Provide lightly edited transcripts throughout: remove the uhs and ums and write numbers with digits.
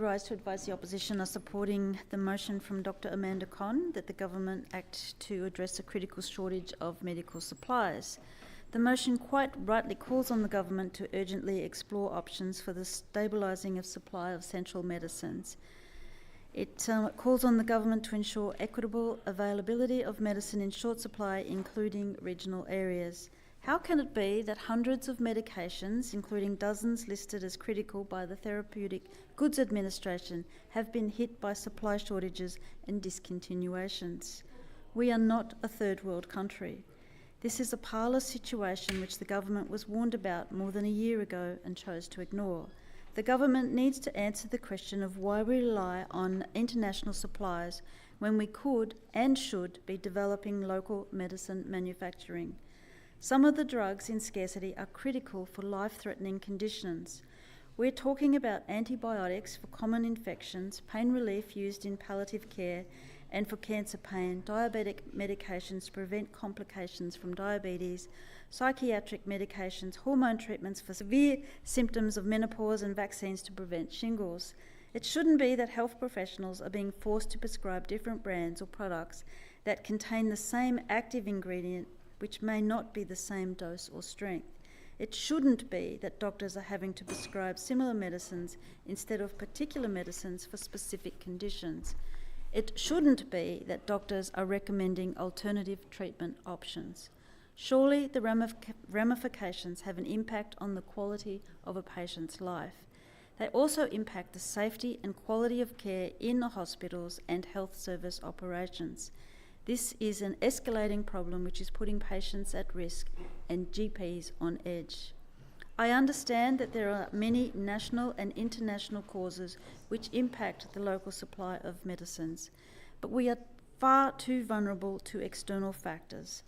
rise to advise the opposition are supporting the motion from Dr Amanda Conn that the government act to address a critical shortage of medical supplies. The motion quite rightly calls on the government to urgently explore options for the stabilising of supply of essential medicines. It calls on the government to ensure equitable availability of medicine in short supply, including regional areas. How can it be that hundreds of medications, including dozens listed as critical by the Therapeutic Goods Administration, have been hit by supply shortages and discontinuations? We are not a third world country. This is a parlous situation which the government was warned about more than a year ago and chose to ignore. The government needs to answer the question of why we rely on international supplies when we could and should be developing local medicine manufacturing. Some of the drugs in scarcity are critical for life-threatening conditions. We're talking about antibiotics for common infections, pain relief used in palliative care and for cancer pain, diabetic medications to prevent complications from diabetes, psychiatric medications, hormone treatments for severe symptoms of menopause, and vaccines to prevent shingles. It shouldn't be that health professionals are being forced to prescribe different brands or products that contain the same active ingredient which may not be the same dose or strength. It shouldn't be that doctors are having to prescribe similar medicines instead of particular medicines for specific conditions. It shouldn't be that doctors are recommending alternative treatment options. Surely the ramifications have an impact on the quality of a patient's life. They also impact the safety and quality of care in the hospitals and health service operations. This is an escalating problem which is putting patients at risk and GPs on edge. I understand that there are many national and international causes which impact the local supply of medicines, but we are far too vulnerable to external factors.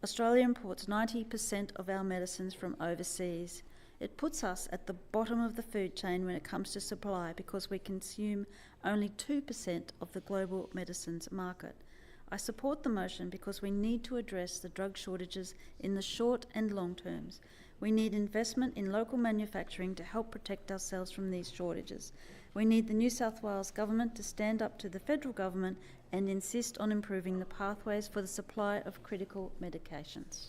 Australia imports 90% of our medicines from overseas. It puts us at the bottom of the food chain when it comes to supply because we consume only 2% of the global medicines market. I support the motion because we need to address the drug shortages in the short and long terms. We need investment in local manufacturing to help protect ourselves from these shortages. We need the New South Wales government to stand up to the federal government and insist on improving the pathways for the supply of critical medications.